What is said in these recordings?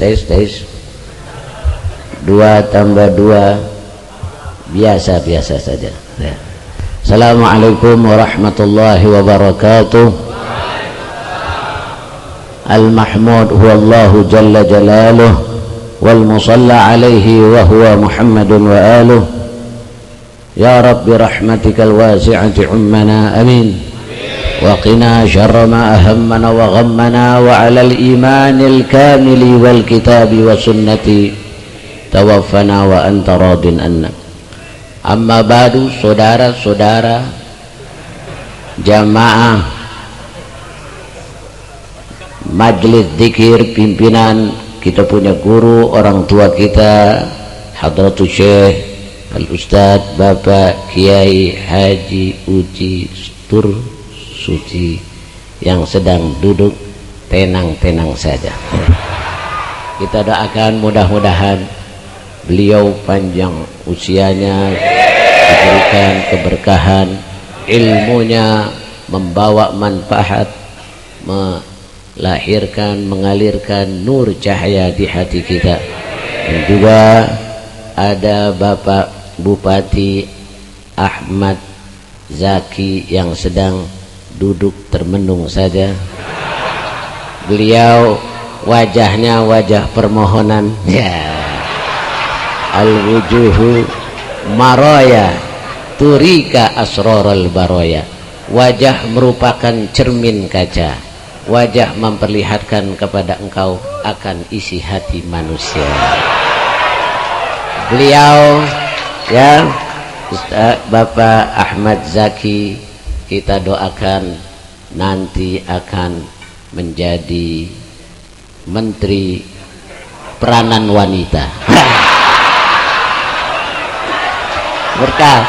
tes 2 tambah 2 biasa saja ya. Assalamualaikum warahmatullahi wabarakatuh. Al-mahmud huwa Allahu jalla jalaluh wal musalla alaihi wa huwa Muhammadun wa aluh. Ya Rabbi rahmatikal wasi'ati ummana amin. Wa qina syarra ma ahammana wa ghammana wa alal imanil kamili wal kitabi wa sunnati tawaffana wa anta radin anna. Amma ba'du, saudara-saudara jamaah majlis zikir, pimpinan kita punya guru, orang tua kita Hadratus Syekh Al-Ustadz Bapak Kiai Haji Uji Tur Suci yang sedang duduk tenang-tenang saja. Kita doakan mudah-mudahan beliau panjang usianya, diberikan keberkahan, ilmunya membawa manfaat, melahirkan, mengalirkan nur cahaya di hati kita. Dan juga ada Bapak Bupati Ahmad Zaki yang sedang duduk termenung saja. Beliau wajahnya wajah permohonan ya. Al-wujuhu maraya turika asrarul baraya. Wajah merupakan cermin kaca. Wajah memperlihatkan kepada engkau akan isi hati manusia. Beliau ya Ustaz Bapak Ahmad Zaki, kita doakan nanti akan menjadi Menteri Peranan Wanita. Berkah.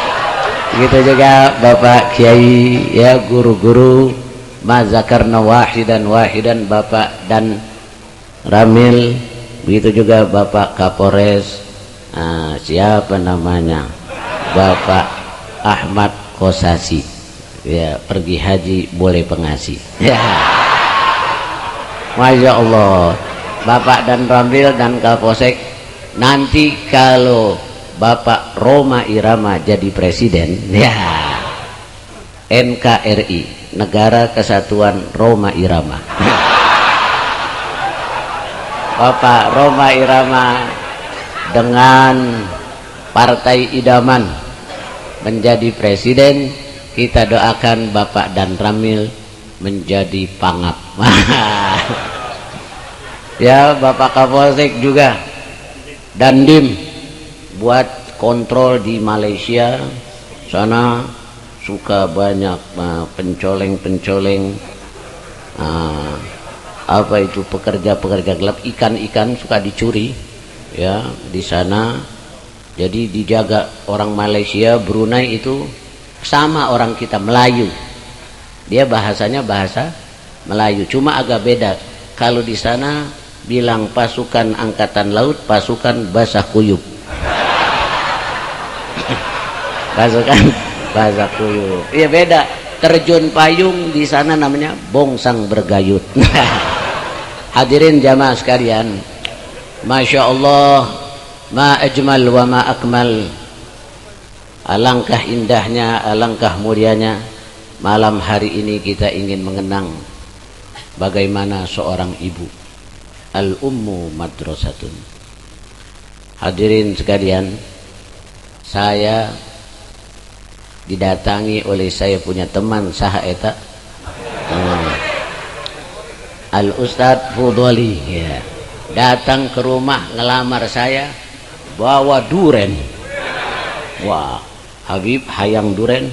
Begitu juga Bapak Kiai ya, guru-guru mazakarna wahidan Bapak dan Ramil. Begitu juga Bapak Kapolres siapa namanya, Bapak Ahmad Kosasi ya, pergi haji boleh pengasih ya. Masya Allah, Bapak dan Ramil dan Kapolsek, nanti kalau Bapak Rhoma Irama jadi presiden ya, NKRI, Negara Kesatuan Rhoma Irama. Bapak Rhoma Irama dengan Partai Idaman menjadi presiden, kita doakan Bapak dan Ramil menjadi pangap. Ya, Bapak Kapolsek juga Dandim buat kontrol di Malaysia sana, suka banyak pencoleng apa itu pekerja gelap, ikan suka dicuri ya di sana. Jadi dijaga orang Malaysia. Brunei itu sama orang kita, Melayu, dia bahasanya bahasa Melayu, cuma agak beda. Kalau di sana bilang pasukan angkatan laut, pasukan basah kuyup. Pasukan basah kuyup, iya beda. Terjun payung di sana namanya bongsang bergayut. Hadirin jamaah sekalian, Masya Allah, ma ajmal wa ma akmal. Alangkah indahnya, alangkah mulianya malam hari ini kita ingin mengenang bagaimana seorang ibu. Al-ummu madrasatun. Hadirin sekalian, saya didatangi oleh saya punya teman saha eta Al-Ustadz Fudoli ya, datang ke rumah ngelamar saya bawa duren. Wah, Habib hayang duren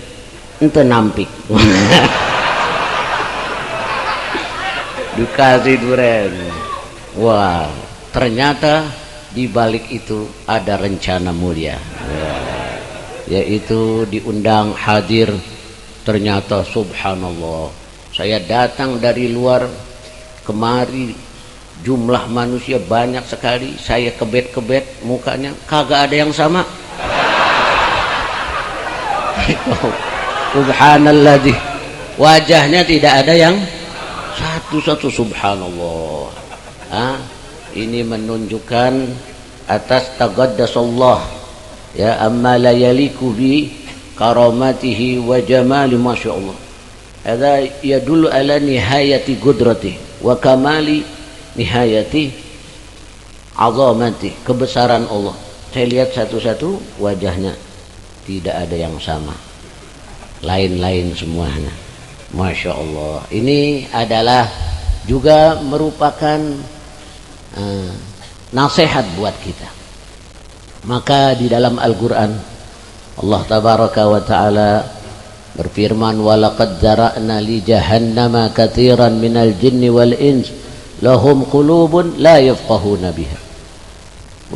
ente nampik. Dikasih duren. Wah, ternyata di balik itu ada rencana mulia ya, yaitu diundang hadir. Ternyata subhanallah, saya datang dari luar kemari, jumlah manusia banyak sekali, saya kebet-kebet mukanya, kagak ada yang sama. Subhanallah, wajahnya tidak ada yang satu-satu, subhanallah. Ini menunjukkan atas taqaddasallah ya amma la yaliku bi karamatihi wa jamali masyaallah. Hadza yadullu ala nihayati qudratihi wa kamali nihayati azamati, kebesaran Allah. Saya lihat satu-satu wajahnya tidak ada yang sama, lain-lain semuanya. Masya Allah. Ini adalah juga merupakan nasihat buat kita. Maka di dalam Al-Quran Allah tabaraka wa ta'ala berfirman, walaqad zara'na li jahannama katsiran minal jinni wal ins lahum qulubun la yafqahuna biha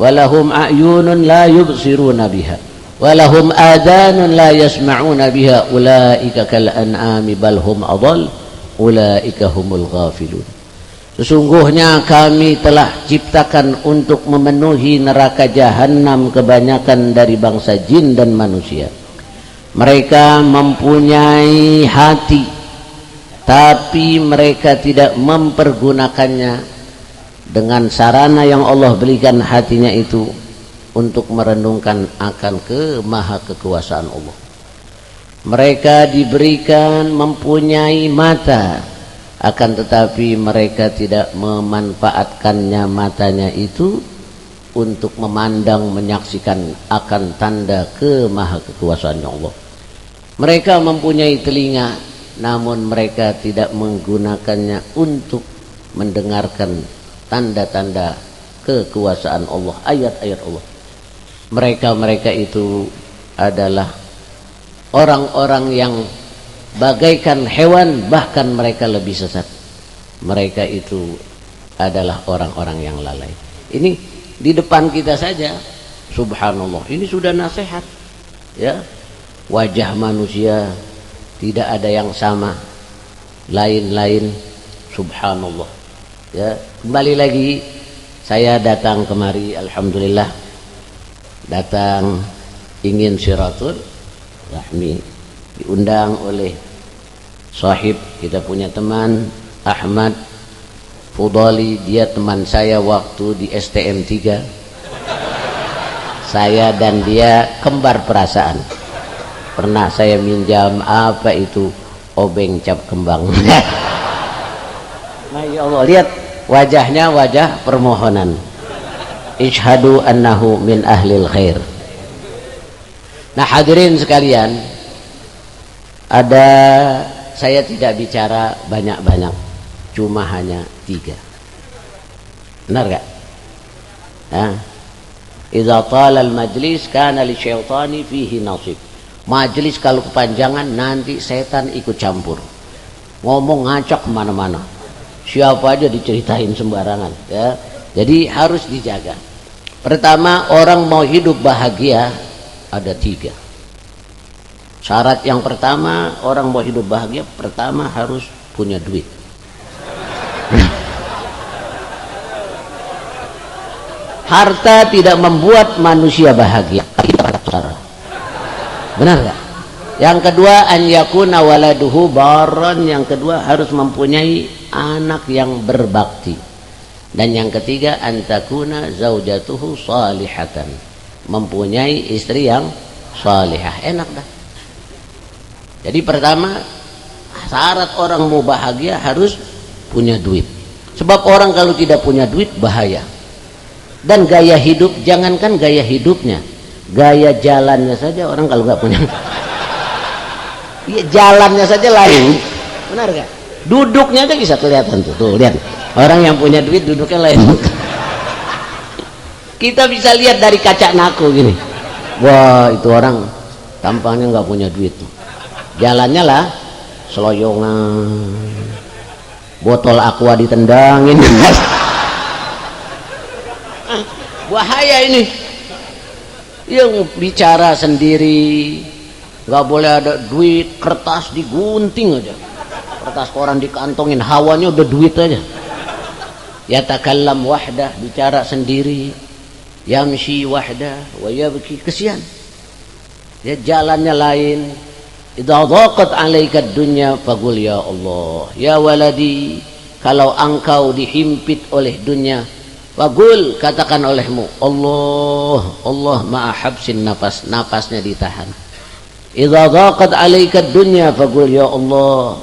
walahum a'yunun la yubsiruna biha walahum adhanun la yasma'una biha ulaika kal an'ami bal hum adall ulaika humul ghafilun. Sesungguhnya kami telah ciptakan untuk memenuhi neraka jahanam kebanyakan dari bangsa jin dan manusia. Mereka mempunyai hati, tapi mereka tidak mempergunakannya dengan sarana yang Allah berikan hatinya itu untuk merenungkan akan maha kekuasaan Allah. Mereka diberikan mempunyai mata, akan tetapi mereka tidak memanfaatkannya matanya itu untuk memandang, menyaksikan akan tanda maha kekuasaan Allah. Mereka mempunyai telinga, namun mereka tidak menggunakannya untuk mendengarkan tanda-tanda kekuasaan Allah, ayat-ayat Allah. Mereka itu adalah orang-orang yang bagaikan hewan, bahkan mereka lebih sesat. Mereka itu adalah orang-orang yang lalai. Ini di depan kita saja, subhanallah, ini sudah nasihat ya. Wajah manusia tidak ada yang sama, lain-lain, subhanallah ya. Kembali lagi saya datang kemari, alhamdulillah, datang ingin siratul rahmi, diundang oleh sahib kita punya teman Ahmad Fudali. Dia teman saya waktu di STM 3. Saya dan dia kembar perasaan. Pernah saya minjam apa itu, obeng cap kembang. Nah, ya Allah, lihat wajahnya, wajah permohonan. Ishhadu annahu min ahlil khair. Nah, hadirin sekalian, saya tidak bicara banyak-banyak, cuma hanya 3. Benar gak? Idza tala al-majlis kana li syaitani fihi nasib. Majlis kalau kepanjangan nanti setan ikut campur, ngomong ngacak kemana-mana, siapa aja diceritain sembarangan ya. Jadi harus dijaga. Pertama, orang mau hidup bahagia ada 3. Syarat yang pertama, orang mau hidup bahagia pertama harus punya duit. Harta tidak membuat manusia bahagia. Benar gak? Yang kedua, an yakuna waladuhu barran. Yang kedua, harus mempunyai anak yang berbakti. Dan yang ketiga, an takuna zaujatuhu salihatan, mempunyai istri yang salihah. Enak dah. Jadi pertama, syarat orang mau bahagia harus punya duit. Sebab orang kalau tidak punya duit bahaya. Dan gaya hidup, jangankan gaya hidupnya, gaya jalannya saja orang kalau nggak punya. Ya, jalannya saja lain. Benar gak? Duduknya aja bisa kelihatan tuh. Tuh lihat, orang yang punya duit duduknya lain. Kita bisa lihat dari kaca naku gini. Wah, itu orang tampangnya nggak punya duit tuh. Jalannya lah seloyongan, botol aqua ditendangin. Bahaya ini. Yang bicara sendiri, nggak boleh ada duit, kertas digunting aja, kertas koran dikantongin, hawanya udah duit aja. Yatakallam wahdah, bicara sendiri, yamshi wahdah wa yabki, kesian. Ya, jalannya lain. Idza dhaqat 'alaika ad-dunya faqul ya Allah, ya waladi, kalau engkau dihimpit oleh dunia Faqul, katakan olehmu, Allah, Allah ma'a habsin nafas, napasnya ditahan. Idza dhaqat 'alaika dunya faqul ya Allah.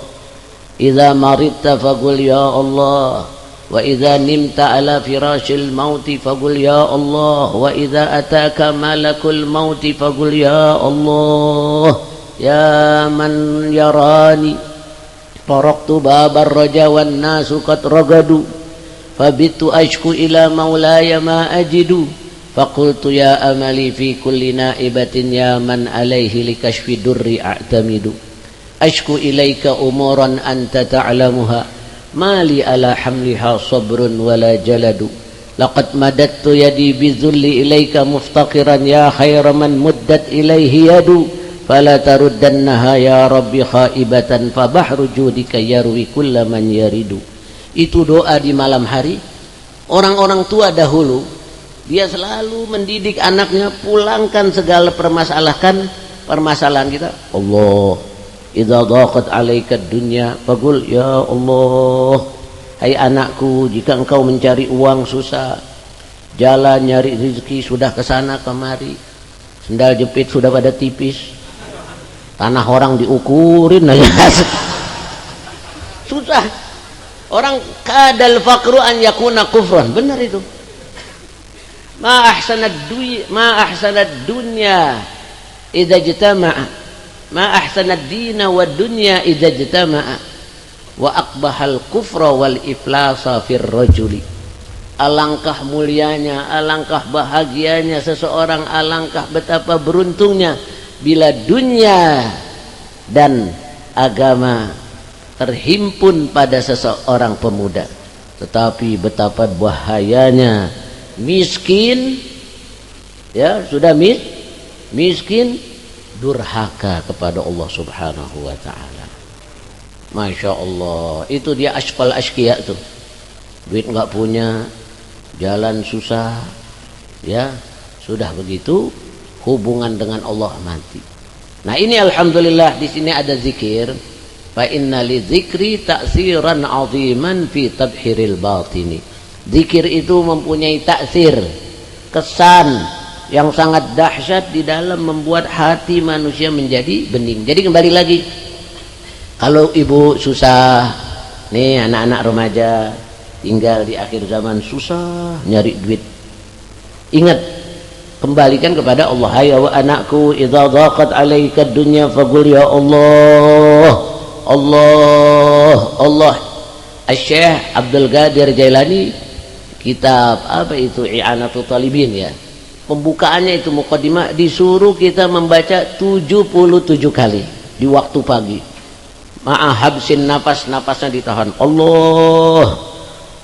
Idza maridta faqul ya Allah. Wa idza nimta 'ala firashil mauti faqul ya Allah. Wa idza ataka malakul mauti faqul ya Allah. Ya man yarani taraktu babar raja wan nasu qad ragadu fabitu ashku ila maulaya ma ajidu faqultu ya amali fi kulli naibatin ya man alaihi likashfi durri a'tamidu ashku ilaika umuran anta ta'lamuha mali ala hamliha sabrun wala jaladu laqad madattu yadi bizulli ilaika muftaqiran ya khayra man muddat ilaihi yadu fala taruddannaha ya rabbi khaibatan fa bahru judika yarwi kulla man yaridu. Itu doa di malam hari. Orang-orang tua dahulu dia selalu mendidik anaknya, pulangkan segala permasalahan kita. Allah, idza dhaqat 'alaika dunya faqul ya Allah. Hai anakku, jika engkau mencari uang susah, jalan nyari rezeki sudah kesana kemari, sendal jepit sudah pada tipis, tanah orang diukurin susah. Orang kadal faqru an yakuna kufran, benar itu. Ma ahsanad dunya idza jtama'a, ma ahsanad dina wad dunya idza jtama'a, wa aqbahal kufra wal iflasa fir rajuli. Alangkah mulianya, alangkah bahagianya seseorang, alangkah betapa beruntungnya bila dunia dan agama terhimpun pada seseorang pemuda. Tetapi betapa bahayanya miskin, ya sudah miskin durhaka kepada Allah Subhanahu wa taala. Masya Allah, itu dia asqal asqiya tuh. Duit nggak punya, jalan susah, ya sudah begitu hubungan dengan Allah mati. Nah ini alhamdulillah di sini ada zikir. Fa inna li dzikri ta'siran 'aziman fi tabhiril batini. Zikir itu mempunyai taksir, kesan yang sangat dahsyat di dalam membuat hati manusia menjadi bening. Jadi kembali lagi, kalau ibu susah, nih anak-anak remaja tinggal di akhir zaman susah nyari duit, ingat, kembalikan kepada Allah. Hai anakku, idza dhaqat 'alaika dunya faqul ya Allah. Allah, Allah. Syekh Abdul Qadir Jailani, kitab apa itu, I'anatul Talibin ya, pembukaannya itu muqaddimah, disuruh kita membaca 77 kali di waktu pagi. Ma'ahabsin napasnya ditahan. Allah,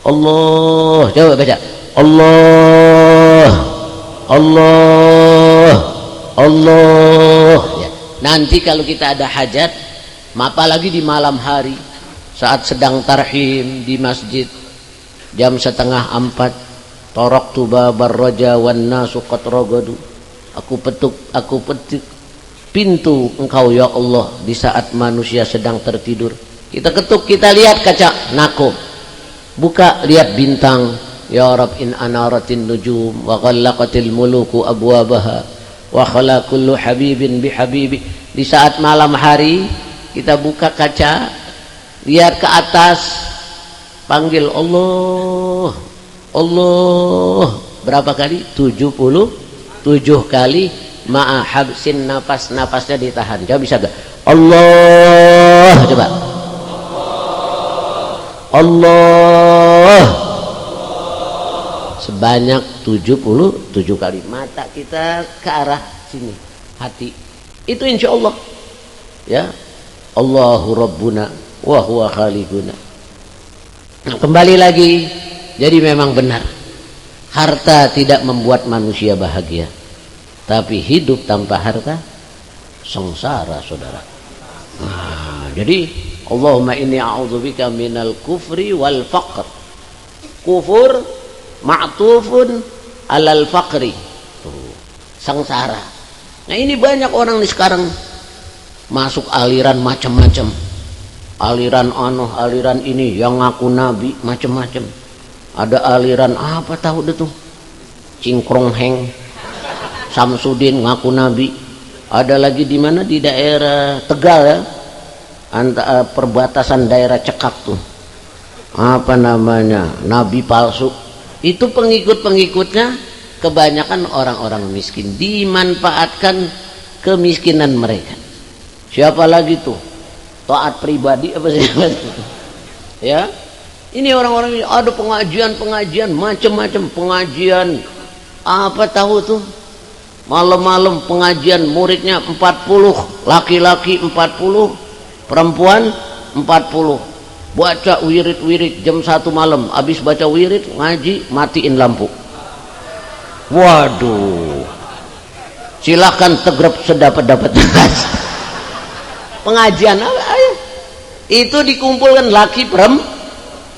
Allah, coba baca. Allah, Allah, Allah ya. Nanti kalau kita ada hajat, apalagi di malam hari saat sedang tarhim di masjid jam 3:30, taraktu babar raja wan nasu qad ragadu, aku petik pintu engkau ya Allah di saat manusia sedang tertidur. Kita ketuk, kita lihat kaca nako, buka lihat bintang. Ya Rab, in anaratin nujum wa ghallaqatil muluku abwabaha wa khala kullu habibin bihabibi. Di saat malam hari kita buka kaca, lihat ke atas, panggil Allah, Allah. Berapa kali? 77 kali. Ma'a habsin napasnya ditahan. Coba bisa gak? Allah, coba. Allah. Sebanyak 77 kali. Mata kita ke arah sini, hati. Itu insya Allah. Ya. Allahu Rabbuna wa huwa khaliquna. Nah, kembali lagi, jadi memang benar, harta tidak membuat manusia bahagia, tapi hidup tanpa harta sengsara, saudara. Nah, jadi Allahumma inni a'udzubika minal kufri wal faqr. Kufur ma'tufun alal faqri. Tuh, sengsara. Nah ini banyak orang nih sekarang masuk aliran macam-macam, aliran aliran ini yang ngaku nabi macam-macam, ada aliran apa tahu deh tuh, Cingkrong Heng, Samsudin ngaku nabi. Ada lagi di mana, di daerah Tegal ya, antara perbatasan daerah Cekak tuh, apa namanya, nabi palsu. Itu pengikut-pengikutnya kebanyakan orang-orang miskin, dimanfaatkan kemiskinan mereka. Siapa lagi tuh, taat pribadi apa sih ya, ini orang-orang ini ada pengajian macam-macam, pengajian apa tahu tuh, malam-malam pengajian, muridnya 40, laki-laki 40, perempuan 40, baca wirid jam 1 malam, habis baca wirid ngaji matiin lampu. Waduh, silahkan tegrep sedapat-dapat. Pengajian ayo. Itu dikumpulkan laki perempuan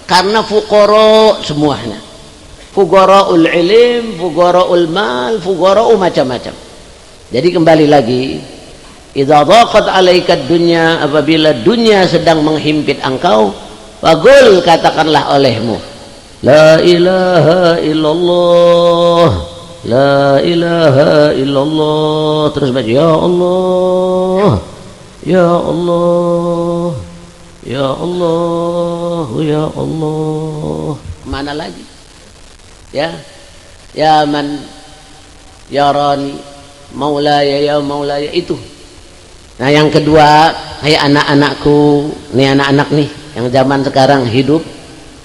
karena fuqara semuanya, fuqaraul ilm, fuqaraul mal, fuqara'u macam-macam. Jadi kembali lagi, idza dhaqat 'alaika dunya, apabila dunia sedang menghimpit engkau, faqul, katakanlah olehmu, la ilaha illallah, la ilaha illallah. Terus baca ya Allah, ya Allah, ya Allah, ya Allah. Mana lagi? Ya, ya man yarani maulaya ya maulaya, itu. Nah yang kedua, hai anak-anakku, nih anak-anak nih yang zaman sekarang hidup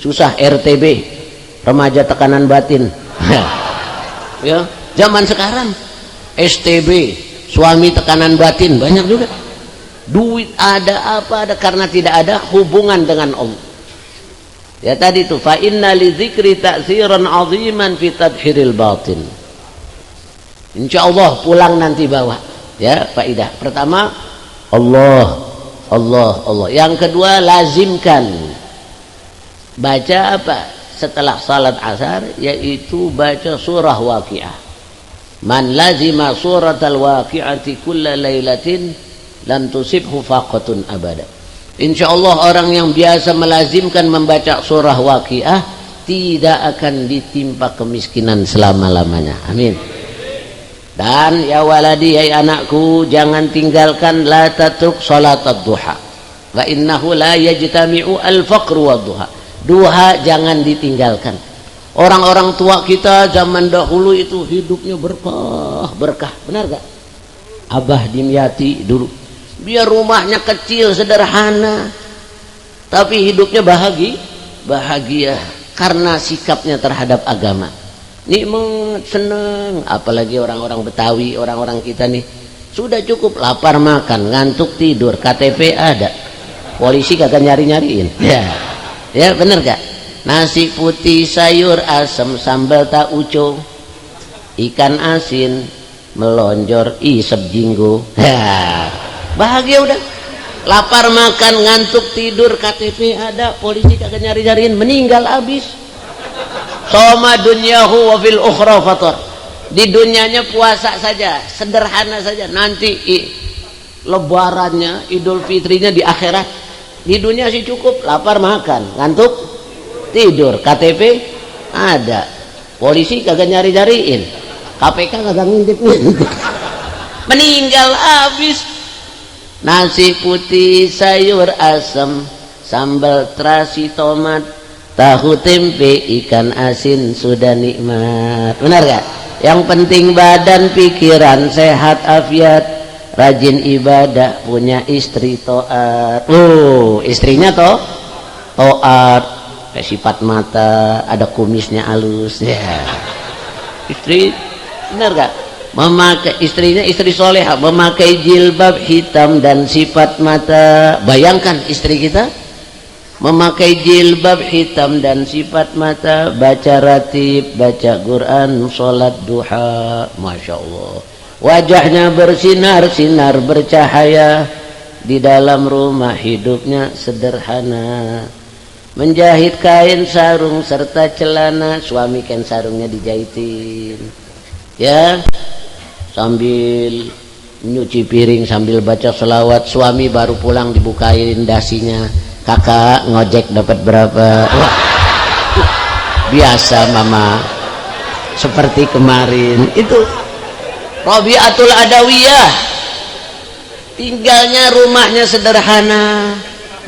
susah, RTB, remaja tekanan batin. Ya, zaman sekarang STB, suami tekanan batin, banyak juga. Duit ada apa ada, karena tidak ada hubungan dengan Allah. Ya tadi tuh, fa inna li dzikri ta'tsiran 'aziman fi tadhhiril batin. Insyaallah pulang nanti bawa ya faidah. Pertama Allah, Allah, Allah. Yang kedua lazimkan baca apa setelah salat asar, yaitu baca surah Waqiah. Man lazima suratal waqi'ati kulla lailatin lam tusibhu faqatun abada. Insyaallah orang yang biasa melazimkan membaca surah Waqiah tidak akan ditimpa kemiskinan selama-lamanya. Amin. Dan ya waladi, hai anakku, jangan tinggalkan la tatruk salatad duha, wa innahu la yajtami'u al-faqru wad duha. Duha jangan ditinggalkan. Orang-orang tua kita zaman dahulu itu hidupnya berkah, benar gak? Abah Dimyati dulu, biar rumahnya kecil sederhana tapi hidupnya bahagia karena sikapnya terhadap agama. Nikmat, senang. Apalagi orang-orang Betawi, orang-orang kita nih, sudah cukup lapar makan, ngantuk tidur, KTP ada, polisi kagak nyari-nyariin. Ya bener gak? Nasi putih sayur asem sambal tauco, ikan asin melonjor isep jinggo. Bahagia udah. Lapar makan, ngantuk tidur, KTP ada, polisi kagak nyari-nyariin, meninggal habis. Soma dunyahu wa fil ukhra fatar. Di dunianya puasa saja, sederhana saja. Nanti lebarannya, Idul Fitrinya di akhirat. Di dunia sih cukup lapar makan, ngantuk tidur, KTP ada, polisi kagak nyari-nyariin, KPK kagak ngintip-ngintip. Meninggal habis. Nasi putih sayur asam sambal terasi tomat tahu tempe ikan asin sudah nikmat. Benar gak? Yang penting badan pikiran sehat afiat, rajin ibadah, punya istri toat. Istrinya toat, kayak sifat mata, ada kumisnya halus ya. Istri benar gak? Memakai istrinya, istri soleha, memakai jilbab hitam dan sifat mata. Bayangkan istri kita memakai jilbab hitam dan sifat mata, baca ratib, baca Quran, sholat duha, masya Allah. Wajahnya bersinar-sinar bercahaya, di dalam rumah hidupnya sederhana, menjahit kain sarung serta celana, suami kain sarungnya dijahitin ya, sambil nyuci piring sambil baca selawat. Suami baru pulang dibukain dasinya, kakak ngojek dapat berapa. biasa mama seperti kemarin. Itu Rabi'atul Adawiyah, tinggalnya rumahnya sederhana,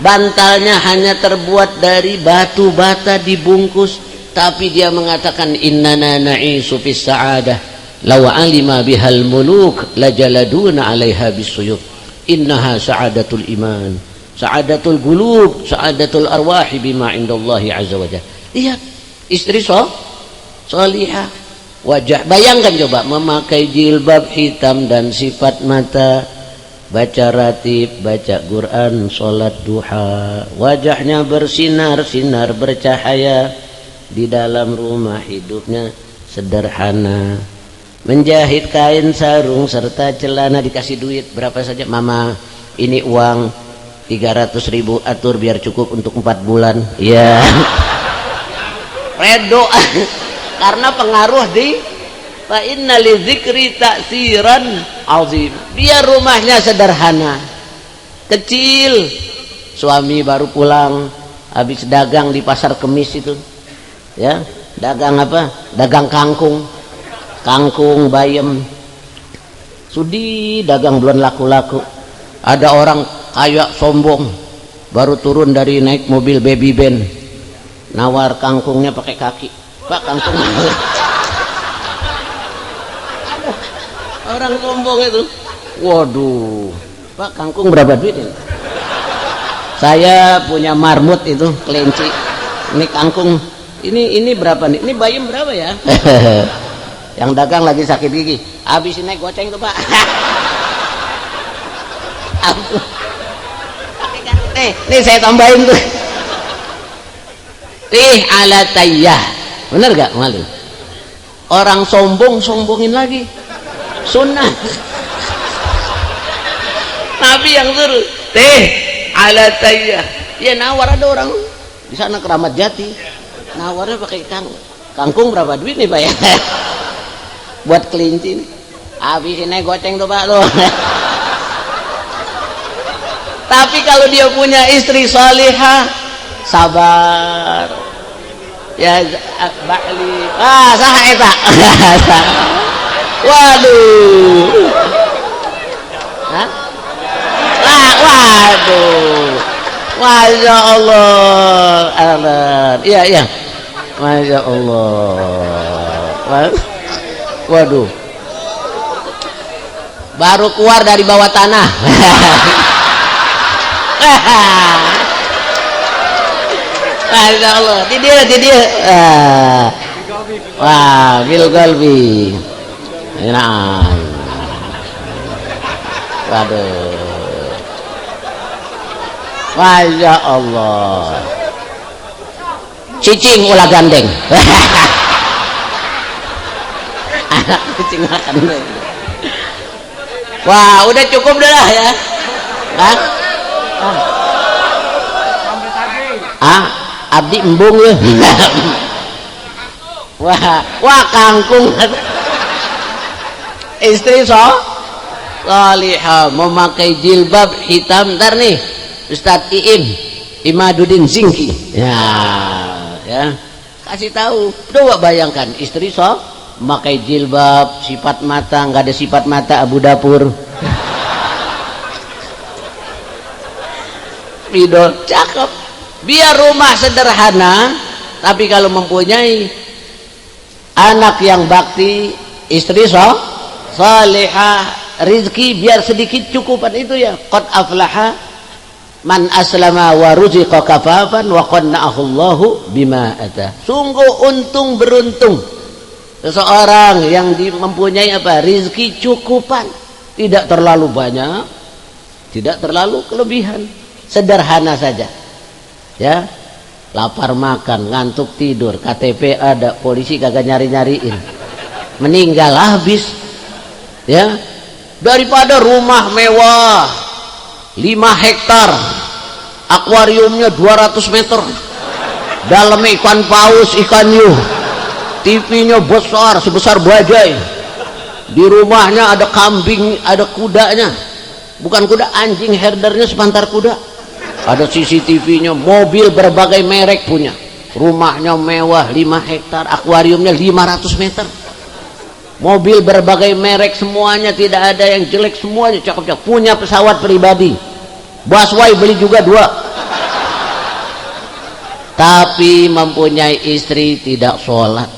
bantalnya hanya terbuat dari batu bata dibungkus, tapi dia mengatakan innana na'isu fis sa'adah law alima bihal muluk lajaladuna 'alaiha bisuyuf innaha sa'adatul iman sa'adatul qulub sa'adatul arwahi bima indallahi azza wajalla. Lihat istri salihah, wajah, bayangkan coba memakai jilbab hitam dan sifat mata, baca ratib, baca Quran, sholat duha, wajahnya bersinar-sinar bercahaya, di dalam rumah hidupnya sederhana, menjahit kain sarung serta celana, dikasih duit berapa saja, mama ini uang 300.000 atur biar cukup untuk 4 bulan ya. Redo karena pengaruh di fa inna li dzikri ta'siran azim. Biar rumahnya sederhana, kecil, suami baru pulang habis dagang di pasar Kemis itu ya, dagang apa, dagang kangkung bayam, sudi dagang belum laku-laku. Ada orang kaya sombong baru turun dari naik mobil baby van, nawar kangkungnya pakai kaki, Pak kangkung. Orang sombong itu, waduh Pak kangkung berapa duit ini? Saya punya marmut itu kelinci, ini kangkung ini berapa nih, ini bayam berapa ya? Yang dagang lagi sakit gigi, habis naik goceng tuh Pak. Nih saya tambahin tuh, ala tayyah, bener gak malu? Orang sombongin lagi, sunnah. Nabi yang suruh ala tayyah. Ya nawar, ada orang di sana Keramat Jati, nawarnya pakai kangkung berapa duit nih Pak ya? Buat kelinci nih. Habis ini goceng tuh Pak tuh. Tapi kalau dia punya istri salihah, sabar ya ba'li, sah eta. Waduh, waduh, masya Allah, iya, masya Allah, waduh, baru keluar dari bawah tanah. Masya Allah, di dia. Wah, bil qalbi. Nah, waduh, Masya Allah, cicing ulah gandeng. Anak cicing ulah gandeng. Wah, udah cukup dah lah ya. Abdi embung ya. Wah kangkung. Istri salihah memakai jilbab hitam. Ntar nih Ustadz Imaduddin Zingki ya kasih tahu. Coba bayangkan istri memakai jilbab, sifat mata, nggak ada sifat mata Abu Dapur. Ridho, cakep. Biar rumah sederhana, tapi kalau mempunyai anak yang bakti, istri salihah, rizki biar sedikit cukupan itu ya. Qad aflaha man aslama wa ruziqa kafafan wa qanna'ahu Allahu bima ata. Sungguh untung beruntung seseorang yang mempunyai apa? Rizki cukupan, tidak terlalu banyak, tidak terlalu kelebihan, sederhana saja. Ya, lapar makan, ngantuk tidur, KTP ada, polisi kagak nyari-nyariin, meninggal habis. Ya, daripada rumah mewah 5 hektar, akuariumnya 200 meter, dalamnya ikan paus, ikan yuh, TV-nya besar sebesar bajai, di rumahnya ada kambing, ada kudanya, bukan kuda, anjing, herdernya sepantar kuda, ada CCTV-nya, mobil berbagai merek punya, rumahnya mewah 5 hektar, akuariumnya 500 meter, mobil berbagai merek semuanya, tidak ada yang jelek, semuanya cakep-cakep, punya pesawat pribadi, busway beli juga 2. Tapi mempunyai istri tidak sholat,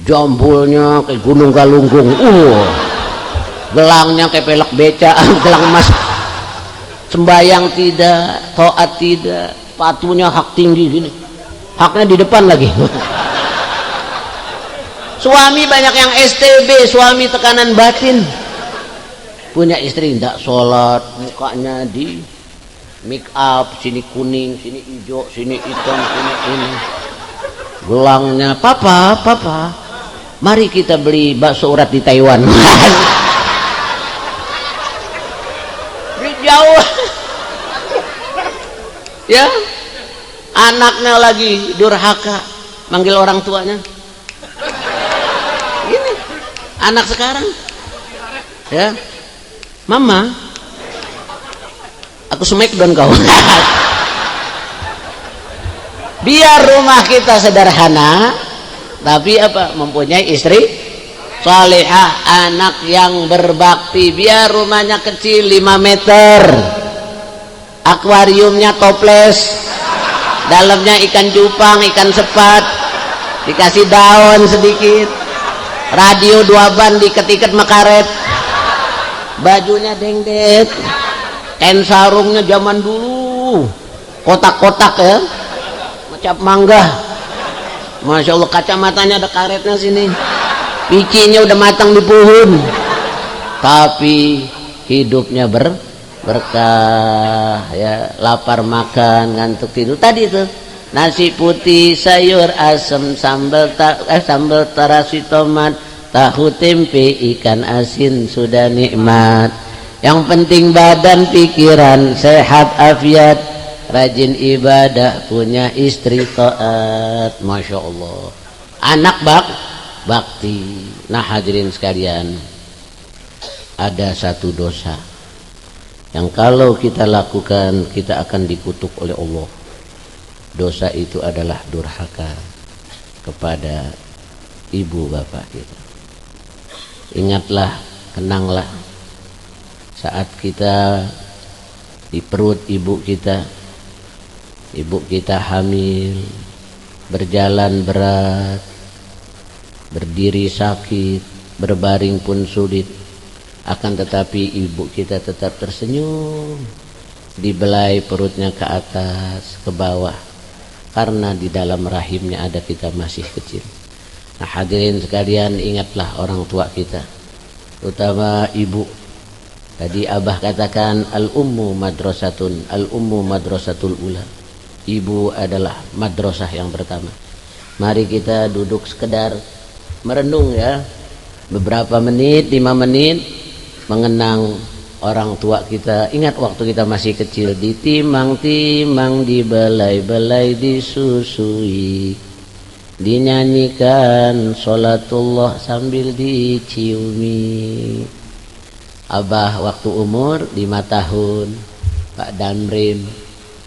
jambulnya kayak gunung galunggung, gelangnya kayak pelek beca, gelang emas, sembayang tidak, taat tidak, sepatunya hak tinggi gini, haknya di depan lagi. Suami banyak yang STB, suami tekanan batin, punya istri tidak sholat, mukanya di make up, sini kuning, sini hijau, sini hitam, sini ini, gelangnya papa, mari kita beli bakso urat di Taiwan. Jauh ya, anaknya lagi durhaka manggil orang tuanya gini, anak sekarang ya, mama aku smackdown kau. Biar rumah kita sederhana tapi apa, mempunyai istri salihah, anak yang berbakti. Biar rumahnya kecil 5 meter, akuariumnya toples, dalamnya ikan cupang, ikan sepat, dikasih daun sedikit, radio 2 ban diket-iket makaret, bajunya dengdet, kain sarungnya zaman dulu kotak-kotak ya, macam mangga, masya Allah, kacamatanya ada karetnya sini, bicinya udah matang di pohon, tapi hidupnya berkah ya, lapar makan, ngantuk tidur. Tadi tuh nasi putih, sayur asem, sambal terasi tomat, tahu tempe, ikan asin, sudah nikmat. Yang penting badan pikiran sehat afiat, rajin ibadah, punya istri taat, masya Allah, anak bakti. Nah hadirin sekalian, ada satu dosa yang kalau kita lakukan kita akan dikutuk oleh Allah. Dosa itu adalah durhaka kepada ibu bapak kita. Ingatlah, kenanglah saat kita di perut ibu kita hamil, berjalan berat, berdiri sakit, berbaring pun sulit, akan tetapi ibu kita tetap tersenyum, dibelai perutnya ke atas, ke bawah, karena di dalam rahimnya ada kita masih kecil. Nah hadirin sekalian, ingatlah orang tua kita, terutama ibu. Tadi abah katakan al-ummu madrasatun, al-ummu madrasatul ula, ibu adalah madrasah yang pertama. Mari kita duduk sekedar merenung ya, beberapa menit, 5 menit, mengenang orang tua kita. Ingat waktu kita masih kecil, ditimang-timang, dibelai-belai, disusui, dinyanyikan sholatullah sambil diciumi. Abah waktu umur 5 tahun, Pak Damrim,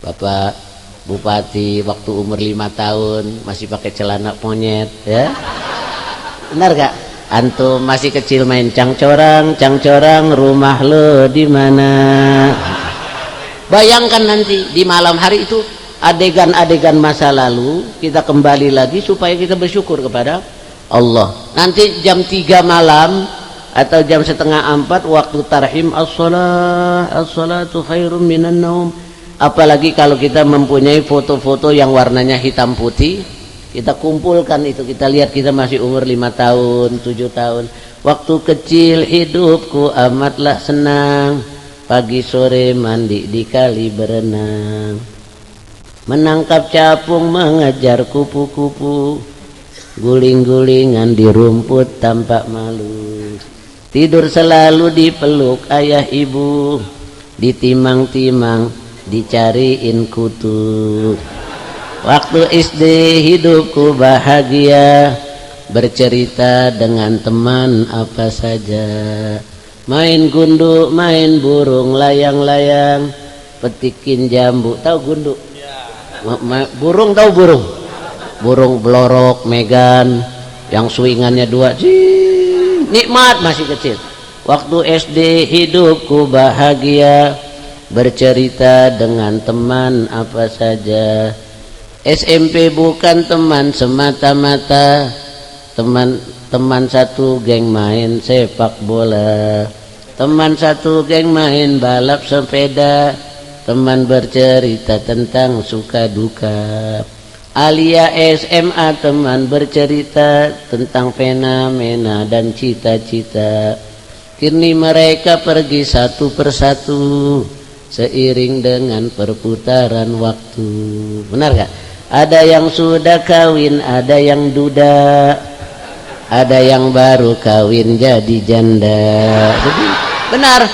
Bapak Bupati waktu umur 5 tahun masih pakai celana monyet ya. Benar gak? Antum masih kecil main cangcorang, rumah lo di mana? Bayangkan nanti di malam hari itu adegan-adegan masa lalu kita kembali lagi supaya kita bersyukur kepada Allah. Nanti jam 3 malam atau jam 3:30 waktu tarhim, as-salatu khairum minan naum. Apalagi kalau kita mempunyai foto-foto yang warnanya hitam putih, kita kumpulkan itu, kita lihat kita masih umur 5 tahun, 7 tahun. Waktu kecil hidupku amatlah senang, pagi sore mandi di kali berenang, menangkap capung, mengejar kupu-kupu, guling-gulingan di rumput tanpa malu, tidur selalu dipeluk ayah ibu, ditimang-timang, dicariin kutu. Waktu SD hidupku bahagia, bercerita dengan teman apa saja, main gundu, main burung layang-layang, petikin jambu. Tahu gundu? Burung, tahu burung? burung belorok Megan yang swingannya 2 nikmat masih kecil. Waktu SD hidupku bahagia, bercerita dengan teman apa saja. SMP bukan teman semata-mata, teman satu geng main sepak bola, teman satu geng main balap sepeda, teman bercerita tentang suka duka. Alia SMA teman bercerita tentang fenomena dan cita-cita. Kini mereka pergi satu persatu seiring dengan perputaran waktu. Benar gak? Ada yang sudah kawin, ada yang duda, ada yang baru kawin jadi janda. Benar.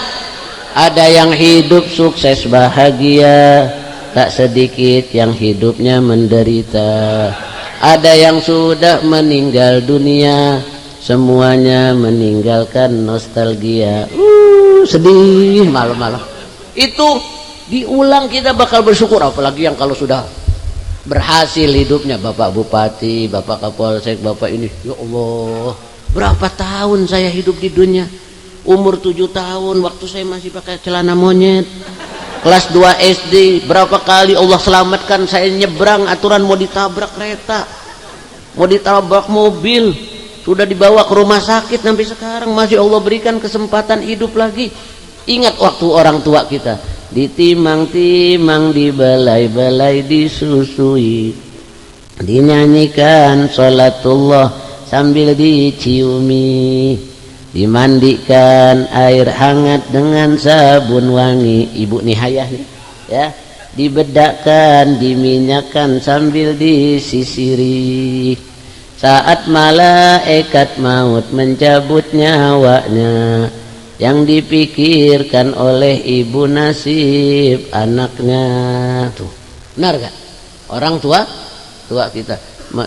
Ada yang hidup sukses bahagia, tak sedikit yang hidupnya menderita. Ada yang sudah meninggal dunia, semuanya meninggalkan nostalgia. Sedih malam-malam. Itu diulang kita bakal bersyukur, apalagi yang kalau sudah berhasil hidupnya, Bapak Bupati, Bapak Kapolsek, Bapak ini. Ya Allah, berapa tahun saya hidup di dunia? Umur 7 tahun waktu saya masih pakai celana monyet. Kelas 2 SD, berapa kali Allah selamatkan saya nyebrang aturan mau ditabrak kereta, mau ditabrak mobil, sudah dibawa ke rumah sakit, sampai sekarang masih Allah berikan kesempatan hidup lagi. Ingat waktu orang tua kita ditimang-timang, dibalai-balai, disusui, dinyanyikan sholatullah sambil diciumi, dimandikan air hangat dengan sabun wangi. Ibu nihayah nih ya, dibedakkan, diminyakan sambil disisiri. Saat malaikat maut mencabut nyawanya, yang dipikirkan oleh ibu nasib anaknya. Tuh, benar gak? Orang tua kita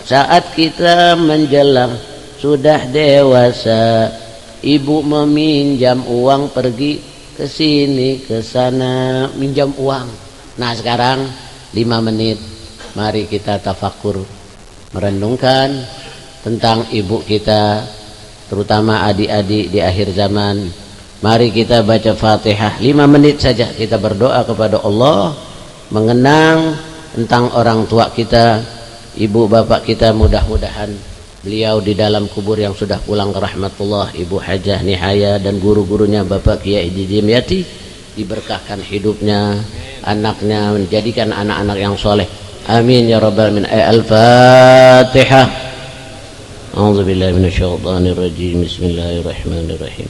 saat kita menjelang sudah dewasa, ibu meminjam uang, pergi ke sini ke sana minjam uang. Nah sekarang 5 menit mari kita tafakur, merenungkan tentang ibu kita, terutama adik-adik di akhir zaman. Mari kita baca Fatihah 5 menit saja, kita berdoa kepada Allah, mengenang tentang orang tua kita, ibu bapak kita. Mudah-mudahan beliau di dalam kubur yang sudah pulang ke rahmatullah, Ibu Hajah Nihaya dan guru-gurunya Bapak Kiai Dimyati, diberkahkan hidupnya, anaknya menjadikan anak-anak yang soleh. Amin ya rabbal alamin. Al-Fatihah. A'udzubillahi minasyaitonir rajim. Bismillahirrahmanirrahim.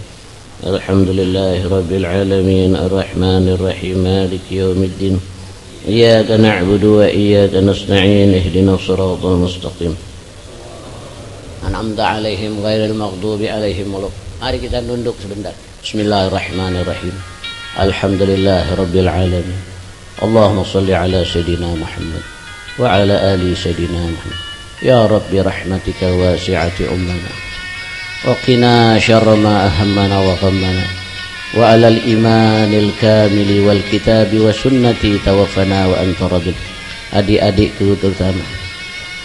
Alhamdulillahi rabbil alamin, arrahmanir rahim, maliki yaumiddin. Iyyaka na'budu wa iyyaka nasta'in, ihdinas siratal mustaqim. An'amta 'alaihim ghairil maghdubi 'alaihim waladdallin. Mari kita nunduk sebentar. Bismillahirrahmanirrahim. Alhamdulillahi rabbil alamin. Allahumma shalli ala sayidina Muhammad wa ala ali sayidina Muhammad. Ya Rabbi rahmatika wasi'ati ummana wa qina syarra ma ahammana wa ghammana wa ala al-imanil kamili wal kitabi wa sunnati tawaffana wa anta radil. Adik-adikku terutama,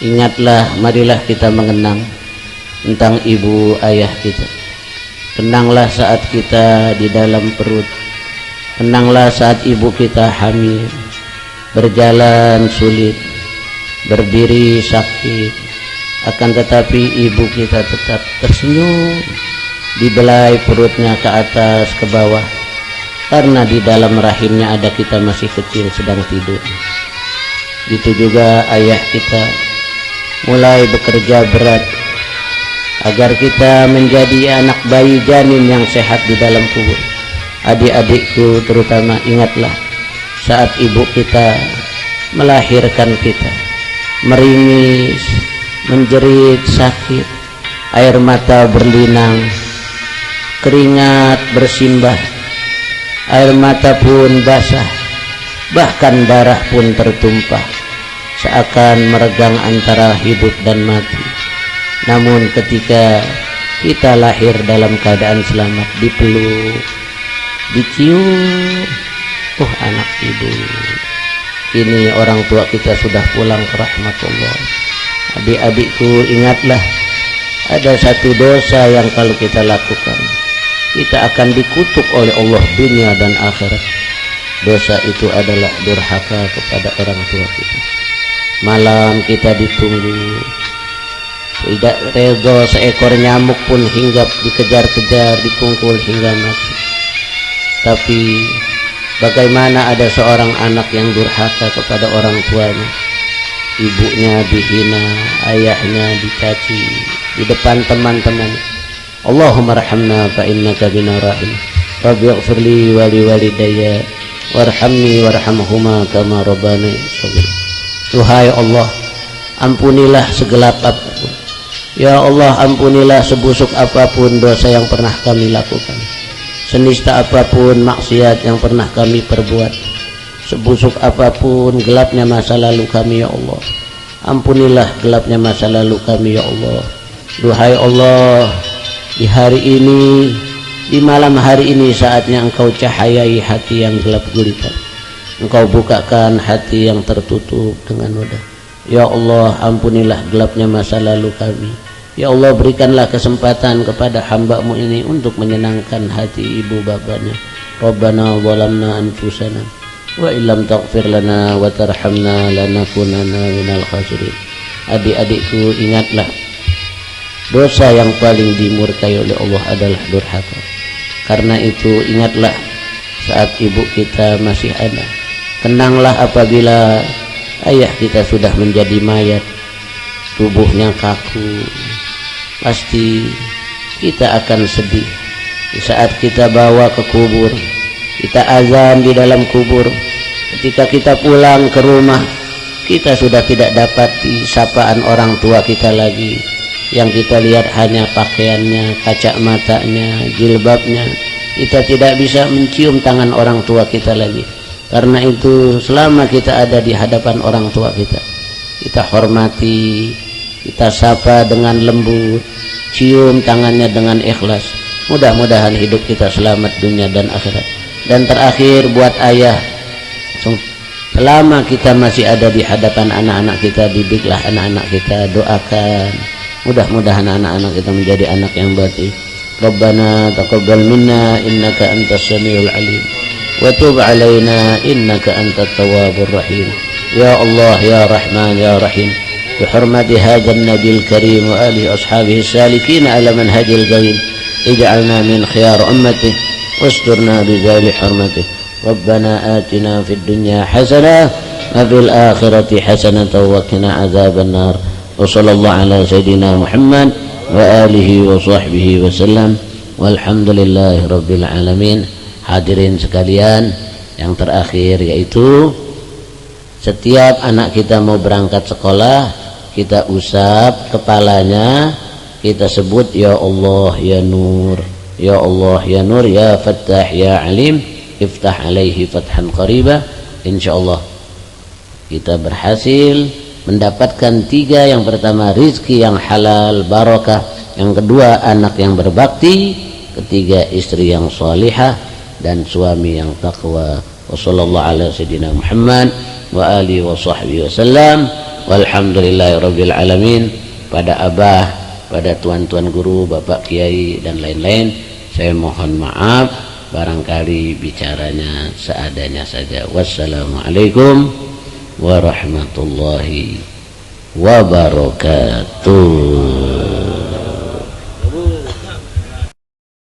ingatlah, marilah kita mengenang tentang ibu ayah kita. Kenanglah saat kita di dalam perut, kenanglah saat ibu kita hamil, berjalan sulit, berdiri sakit, akan tetapi ibu kita tetap tersenyum, dibelai perutnya ke atas ke bawah, karena di dalam rahimnya ada kita masih kecil sedang tidur. Itu juga ayah kita mulai bekerja berat agar kita menjadi anak bayi janin yang sehat di dalam kubur. Adik-adikku terutama, ingatlah saat ibu kita melahirkan kita, meringis, menjerit sakit, air mata berlinang, keringat bersimbah, air mata pun basah, bahkan darah pun tertumpah, seakan meregang antara hidup dan mati. Namun ketika kita lahir dalam keadaan selamat, dipeluk, dicium, oh anak ibu, ini orang tua kita sudah pulang ke rahmatullah. Adik-adikku, ingatlah, ada satu dosa yang kalau kita lakukan kita akan dikutuk oleh Allah dunia dan akhirat. Dosa itu adalah durhaka kepada orang tua kita. Malam kita ditunggu, tidak reda seekor nyamuk pun hinggap, dikejar-kejar, dipungkul hingga mati. Tapi bagaimana ada seorang anak yang durhaka kepada orang tuanya? Ibunya dihina, ayahnya dicaci di depan teman-teman. Allahumma rahamna fa innaka bina rahim. Rabbi ighfirli wa liwalidayya warhamni warhamhuma kama rabbani shaghira. Tuhai Allah, ampunilah segelap apapun. Ya Allah, ampunilah sebusuk apapun dosa yang pernah kami lakukan, senista apapun maksiat yang pernah kami perbuat, sebusuk apapun gelapnya masa lalu kami. Ya Allah, ampunilah gelapnya masa lalu kami. Ya Allah, duhai Allah, di hari ini, di malam hari ini saatnya Engkau cahayai hati yang gelap gulita. Engkau bukakan hati yang tertutup dengan mudah. Ya Allah, ampunilah gelapnya masa lalu kami. Ya Allah, berikanlah kesempatan kepada hamba-Mu ini untuk menyenangkan hati ibu bapanya. Rabbana zalamna anfusana wa illam taghfir lana wa tarhamna lanakunanna minal khasirin. Adik-adikku, ingatlah, dosa yang paling dimurkai oleh Allah adalah durhaka. Karena itu ingatlah saat ibu kita masih ada. Tenanglah apabila ayah kita sudah menjadi mayat, tubuhnya kaku. Pasti kita akan sedih. Di saat kita bawa ke kubur, kita azan di dalam kubur. Ketika kita pulang ke rumah, kita sudah tidak dapat sapaan orang tua kita lagi. Yang kita lihat hanya pakaiannya, kaca matanya, jilbabnya. Kita tidak bisa mencium tangan orang tua kita lagi. Karena itu selama kita ada di hadapan orang tua kita, kita hormati, kita sapa dengan lembut, cium tangannya dengan ikhlas. Mudah-mudahan hidup kita selamat dunia dan akhirat. Dan terakhir buat ayah, selama kita masih ada di hadapan anak-anak kita, didiklah anak-anak kita, doakan. Mudah-mudahan anak-anak kita menjadi anak yang baik. Rabbana taqabbal minna innaka antas samiul alim wa tub alaina innaka antat tawwabur rahim. Ya Allah, ya Rahman, ya Rahim, bi hurmati hadzal nabiyil karim wa ali ashabihi salikin ala manhajil qayyim, ij'alna min khiyar ummatihi wasturna bi dzali hurmatihi. Rabbana atina fid dunya hasanah wa fil akhirati hasanah wa qina adzaban nar. Wa sallallahu ala sayyidina Muhammad wa alihi wa sahbihi wa sallam walhamdulillahi rabbil alamin. Hadirin sekalian, yang terakhir yaitu setiap anak kita mau berangkat sekolah, kita usap kepalanya, kita sebut ya Allah ya Nur, ya Allah ya Nur, ya Fattah ya Alim, iftah alaihi fathan qariba. Insyaallah kita berhasil mendapatkan tiga. Yang pertama rizki yang halal barakah, yang kedua anak yang berbakti, ketiga istri yang salihah dan suami yang taqwa. Wassallallahu ala sayyidina Muhammad wa alihi wa sahbihi wasallam walhamdulillahi rabbil alamin. Pada abah, pada tuan-tuan guru, bapak kiai dan lain-lain, saya mohon maaf barangkali bicaranya seadanya saja. Wassalamualaikum warahmatullahi wabarakatuh.